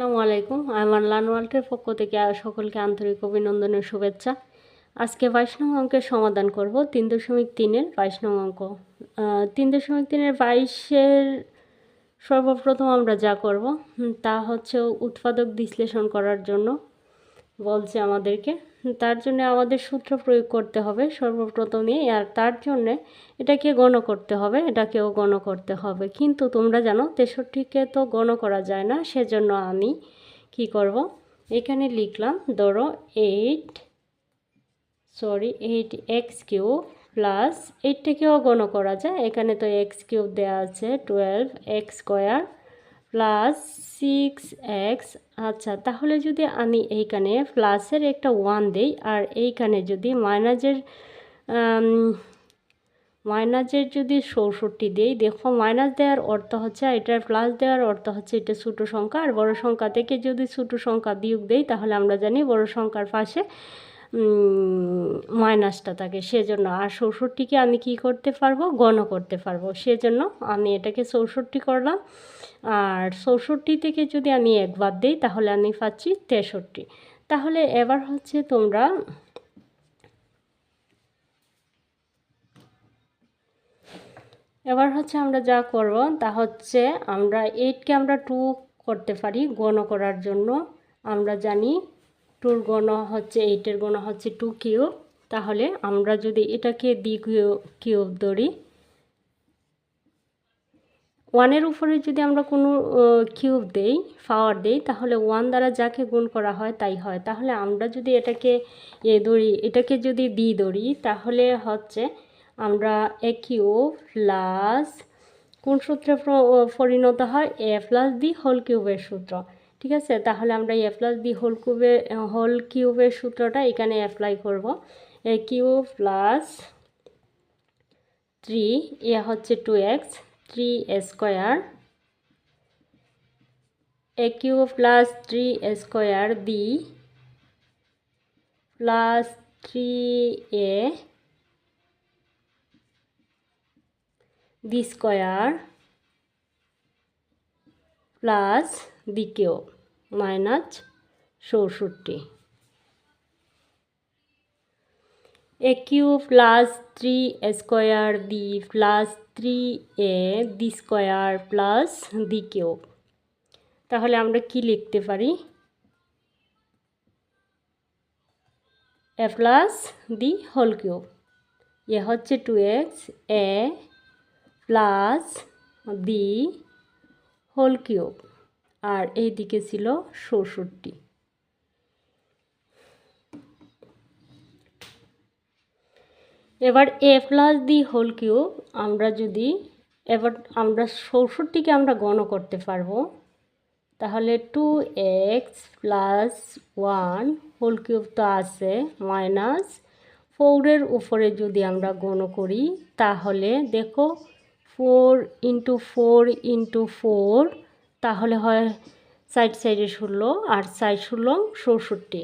আসসালামু আলাইকুম। আমার লার্ন ওয়ার্ল্ডের পক্ষ থেকে সকলকে আন্তরিক অভিনন্দনের শুভেচ্ছা। আজকে 22 নং অঙ্কের সমাধান করব 3.3-এর 22 নং অঙ্ক। 3.3-এর 22-এর সর্বপ্রথম আমরা যা করব তা হচ্ছে উৎপাদক বিশ্লেষণ করার জন্য বলছে আমাদেরকে। তার জন্য আমাদের সূত্র প্রয়োগ করতে হবে সর্বপ্রথমেই, আর তার জন্যে এটাকে গণ করতে হবে, এটাকেও গণ করতে হবে। কিন্তু তোমরা জানো 63কে তো গণ করা যায় না, সেজন্য আমি কি করব, এখানে লিখলাম ধরো 8x³ প্লাস 8টাকেও গণ করা যায়, এখানে তো x³ দেওয়া আছে 12x² প্লাস 6x। আচ্ছা, তাহলে যদি আমি এইখানে প্লাসের একটা 1 দেই আর এইখানে যদি মাইনাসের যদি 64 দেই, দেখো মাইনাস দেওয়ার অর্থ হচ্ছে এটার প্লাস দেওয়ার অর্থ হচ্ছে এটা ছোটো সংখ্যা, আর বড় সংখ্যা থেকে যদি ছোটো সংখ্যা বিয়োগ দেই তাহলে আমরা জানি বড় সংখ্যার পাশে মাইনাসটা থাকে, সেজন্য। আর 64কে আমি কি করতে পারবো, গণ করতে পারবো, সেজন্য আমি এটাকে 64 করলাম। আর 64 থেকে যদি আমি একবার দিই তাহলে আমি পাচ্ছি 63। তাহলে এবার হচ্ছে আমরা যা করব তা হচ্ছে আমরা 8কে আমরা 2 করতে পারি গণ করার জন্য। আমরা জানি 2-র গণ হচ্ছে 8-এর গণ হচ্ছে 2³ তাহলে আমরা যদি এটাকে কিউব ধরি, 1-এর উপরে যদি আমরা কোনো কিউব দেই, পাওয়ার দেই, তাহলে 1 দ্বারা যাকে গুণ করা হয় তাই হয়। তাহলে আমরা যদি এটাকে এটাকে যদি বি ধরি তাহলে হচ্ছে আমরা a³ প্লাস কোন সূত্রে পরিণত হয়, a+b হোল কিউবের সূত্র। ঠিক আছে, তাহলে আমরা a+b হোল কিউবের সূত্রটা এখানে অ্যাপ্লাই করব। a³ প্লাস 3, এ হচ্ছে 2x 3² a³ plus 3² b plus 3a b² plus b³ minus 64। a³ plus 3² b plus 3a b² plus b³ তাহলে আমরা কি লিখতে পারি, a plus b whole cube, এ হচ্ছে 2x a plus b whole cube, আর এই দিকে ছিল 64। এবার a plus b whole cube এবার আমরা 64কে আমরা গণ করতে পারবো। তাহলে 2x প্লাস 1 হোল কিউব তো আছে, মাইনাস 4-এর উপরে যদি আমরা গণ করি তাহলে দেখো 4 × 4 × 4, তাহলে হয় সাইডে 16 আর 4 66।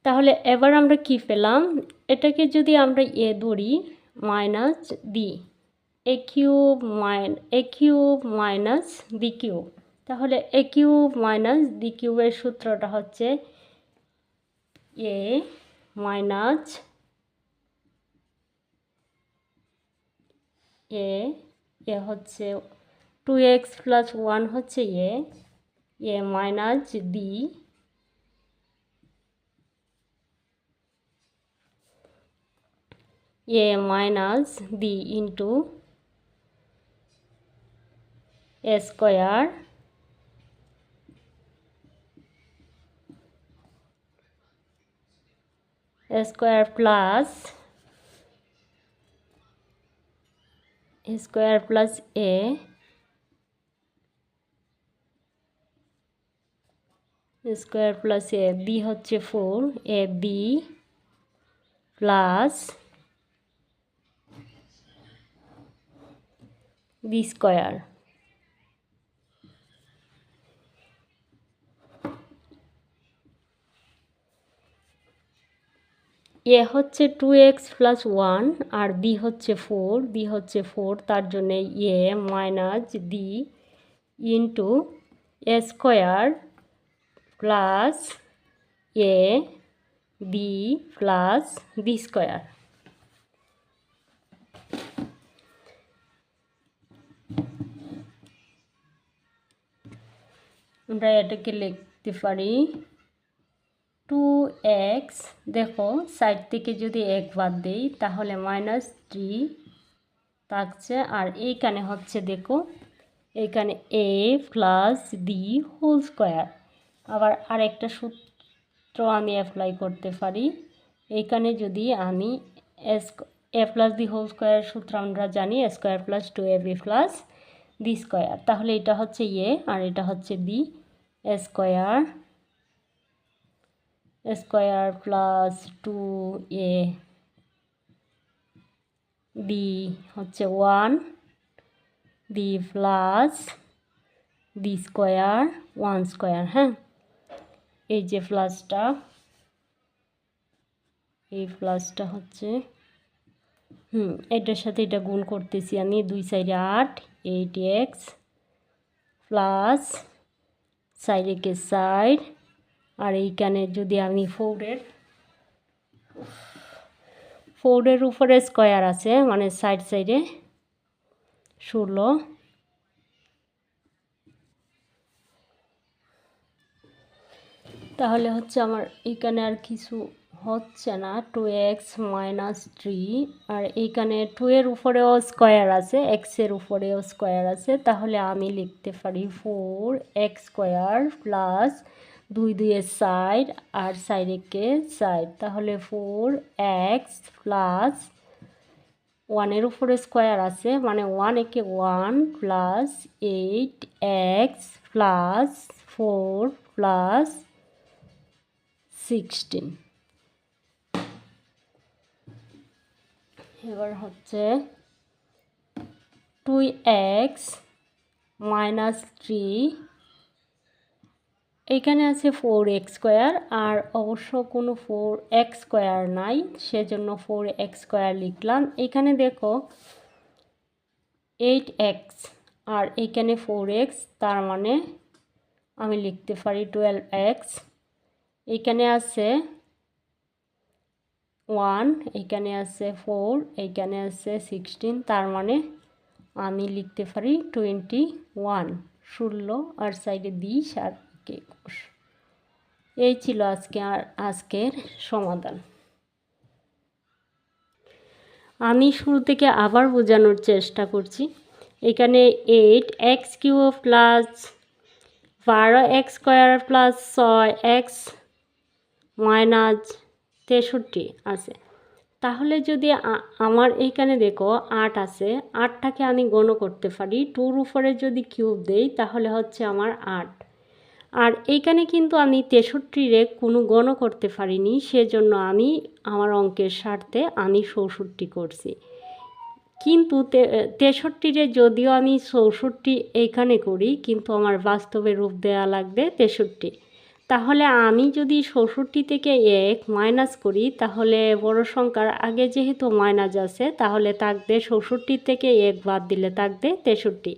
তাহলে এবার আমরা কি পেলাম, এটাকে যদি আমরা ধরি minus B a³ minus b³ তাহলে a³ মাইনাস b³ সূত্রটা হচ্ছে a মাইনাস এ হচ্ছে 2x প্লাস 1 হচ্ছে a minus b minus b into a² plus a plus a b হচ্ছে 4 a b প্লাস b²। এ হচ্ছে 2x প্লাস 1 আর বি হচ্ছে 4, তার জন্য এ minus B into A square plus A B plus B square. আমরা এটাকে লিখতে পারি 2x, দেখো সাইড থেকে যদি এক বাদ দেই তাহলে -3 থাকছে, আর এইখানে হচ্ছে দেখো এইখানে a plus B whole square. আবার আরেকটা সূত্র আমি অ্যাপ্লাই করতে পারি, এইখানে যদি আমি a plus B whole square সূত্র আমরা জানি a square plus 2ab plus B square, তাহলে এটা হচ্ছে a আর এটা হচ্ছে B. Square plus 2a B হচ্ছে 1 B plus B square 1 square. হ্যাঁ, এই যে প্লাসটা, এই প্লাসটা হচ্ছে এটার সাথে এটা গুণ করতেছি আমি, দুই সাইডে 8 প্লাস সাইডে কে সাইড, আর এইখানে যদি আমি 4-এর উপরে স্কোয়ার আছে মানে সাইড সাইডে 16, তাহলে হচ্ছে আমার এখানে আর কিছু হচ্ছে না, 2x মাইনাস 3, আর এইখানে 2-এর উপরেও স্কোয়ার আছে, এক্সের উপরেও স্কোয়ার আছে, তাহলে আমি লিখতে পারি 4x স্কোয়ার প্লাস 2 সাইড আর সাইডে কে সাইড, তাহলে 4x প্লাস 1-এর উপরে স্কোয়ার আছে মানে 1 একে 1 প্লাস 8x প্লাস 4 প্লাস 16। এবার হচ্ছে 2x মাইনাস 3, এইখানে আছে 4x স্কোয়ার আর অবশ্য কোনো 4x স্কোয়ার নাই, সেজন্য 4x স্কোয়ার লিখলাম। এখানে দেখো 8x আর এইখানে 4x, তার মানে আমি লিখতে পারি 12x। এইখানে আছে 1, এইখানে আছে 4, এইখানে আছে 16, তার মানে আমি লিখতে পারি 21, 16 আর সাইডে 20 আর 21। এই ছিল আজকের সমাধান। আমি শুরু থেকে আবার বোঝানোর চেষ্টা করছি। এখানে 8x³ plus 12x square plus 6x minus 63 আছে, তাহলে যদি আমার এইখানে দেখো 8 আছে, 8টাকে আমি গণ করতে পারি, 2-র উপরে যদি কিউব দেই তাহলে হচ্ছে আমার 8, আর এইখানে কিন্তু আমি 63-রে কোনো গণ করতে পারিনি, সেজন্য আমি আমার অঙ্কের স্বার্থে আমি 64 করছি। কিন্তু 63-রে যদিও আমি 64 এইখানে করি, কিন্তু আমার বাস্তবে রূপ দেওয়া লাগবে 63। তাহলে আমি যদি 64 থেকে 1 মাইনাস করি, তাহলে বড় সংখ্যার আগে যেহেতু মাইনাস আছে, তাহলে থাকবে 64 থেকে 1 বাদ দিলে থাকবে 63।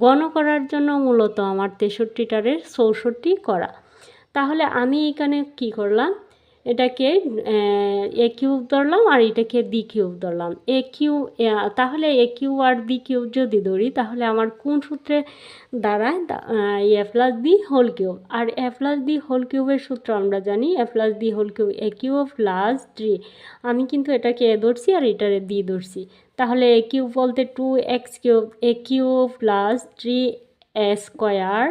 গণ করার জন্য মূলত আমার 63টারে 64 করা। তাহলে আমি এখানে কি করলাম, এটাকে a কিউব ধরলাম আর এটাকে b কিউব ধরলাম। তাহলে a কিউব আর b কিউব যদি ধরি তাহলে আমার কোন সূত্রে দাঁড়ায়, a plus b whole cube. আর a প্লাস b হোল কিউবের সূত্র আমরা জানি, a plus b whole cube a cube plus 3। আমি কিন্তু এটাকে a ধরছি আর এটারে b ধরছি, তাহলে a কিউব বলতে 2x cube, a cube plus 3a square,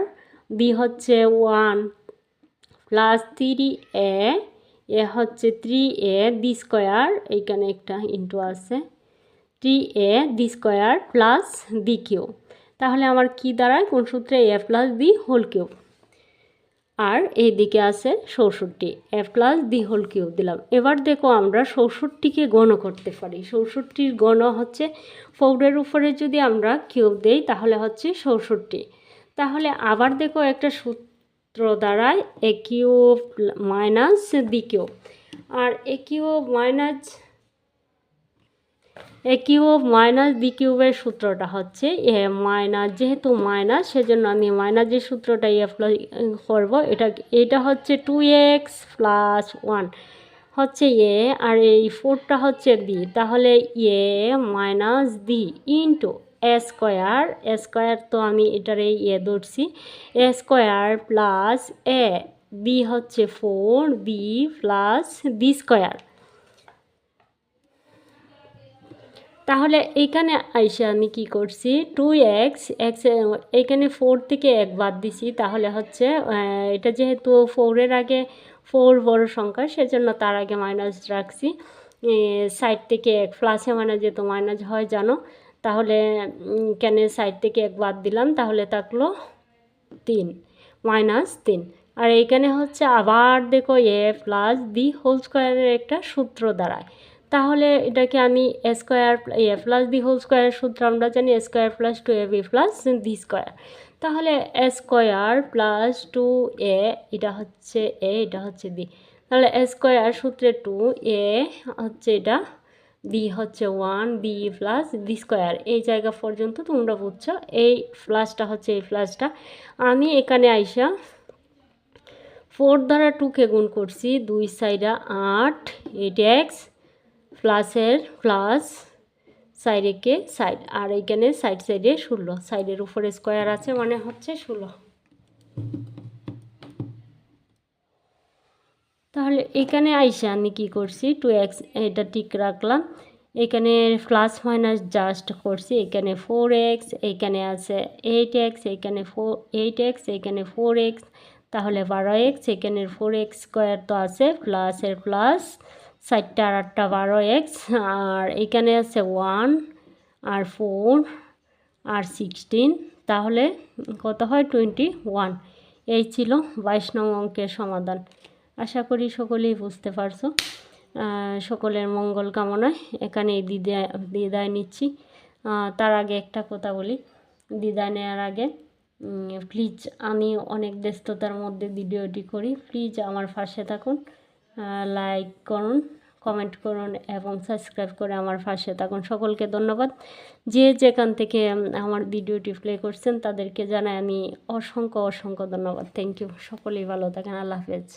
b হচ্ছে 1 প্লাস 3a, এ হচ্ছে 3a বি স্কোয়ার, এইখানে একটা ইন্টু আছে, 3a B square plus B cube. তাহলে আমার কি দাঁড়ায়, কোন সূত্রে, a plus B whole cube, আর এইদিকে আছে 64, a plus B whole cube দিলাম। এবার দেখো আমরা 64কে গণ করতে পারি। 64-র গণ হচ্ছে 4-এর উপরে যদি আমরা কিউব দেই তাহলে হচ্ছে 64। তাহলে আবার দেখো একটা সূত্র দাঁড়ায় a cube minus B cube. আর এ কিউব মাইনাস বি কিউবের সূত্রটা হচ্ছে এ মাইনাস, যেহেতু মাইনাস সেজন্য আমি মাইনাস যে সূত্রটা অ্যাপ্লাই করব, এটা হচ্ছে 2x প্লাস 1 হচ্ছে এ, আর এই 4টা হচ্ছে বি, তাহলে এ মাইনাস বি ইন্টু স্কোয়ার তো আমি এটার এই ধরছি, এ স্কোয়ার প্লাস এ, বি হচ্ছে 4 বি প্লাস বি স্কোয়ার। তাহলে এইখানে আইসা আমি কি করছি, 2x এইখানে 4 থেকে 1 বাদ দিছি, তাহলে হচ্ছে এটা যেহেতু 4-এর আগে 4 বড় সংখ্যা সেজন্য তার আগে মাইনাস রাখছি, সাইড থেকে 1 প্লাসে মাইনাস যেহেতু মাইনাস হয় জানো, তাহলে এখানে সাইড থেকে 1 বাদ দিলাম, তাহলে থাকলো 3 -3। আর এইখানে হচ্ছে আবার দেখো এ প্লাস বি হোল স্কোয়ারের একটা সূত্র দাঁড়ায়, তাহলে এটাকে আমি square A plus B whole স্কোয়ারের সূত্র আমরা জানি square plus 2ab plus B square, তাহলে স্কোয়ার প্লাস 2a, এটা হচ্ছে এ এটা হচ্ছে বি, তাহলে স্কোয়ার সূত্রে 2, এ হচ্ছে এটা, বি হচ্ছে 1 বি প্লাস বি স্কোয়ার। এই জায়গা পর্যন্ত তোমরা বুঝছো, এই প্লাসটা হচ্ছে এই প্লাসটা। আমি এখানে আইসা 4 দ্বারা 2কে গুণ করছি, 2 সাইডে 8, 8x প্লাসের প্লাস সাইডে কে সাইড, আর এইখানে সাইডে 16, সাইডের উপরে স্কোয়ার আছে মানে হচ্ছে 16। তাহলে এখানে আইসা আমি কি করছি, 2x এটা ঠিক রাখলাম, এখানে প্লাস মাইনাস জাস্ট করছি, এখানে 4x, এইখানে আছে 8x, এইখানে 8x, এইখানে 4x, তাহলে 12x, এখানে 4x স্কোয়ার তো আছে প্লাসের প্লাস 4টা আর 8টা 12x, আর এখানে আছে 1 আর 4 আর 16, তাহলে কত হয় 21। এই ছিল 22 নং অঙ্কের সমাধান। আশা করি সকলেই বুঝতে পারছো। সকলের মঙ্গল কামনায় এখানেই বিদায় নিচ্ছি। তার আগে একটা কথা বলি, বিদায় নেওয়ার আগে প্লিজ, আমি অনেক ব্যস্ততার মধ্যে ভিডিওটি করি, প্লিজ আমার পাশে থাকুন, লাইক করুন, কমেন্ট করুন এবং সাবস্ক্রাইব করে আমার পাশে থাকুন। সকলকে ধন্যবাদ। যে যেখান থেকে আমার ভিডিওটি প্লে করছেন তাদেরকে জানাই আমি অসংখ্য ধন্যবাদ। Thank you. সকলেই ভালো থাকেন। আল্লাহ হাফেজ।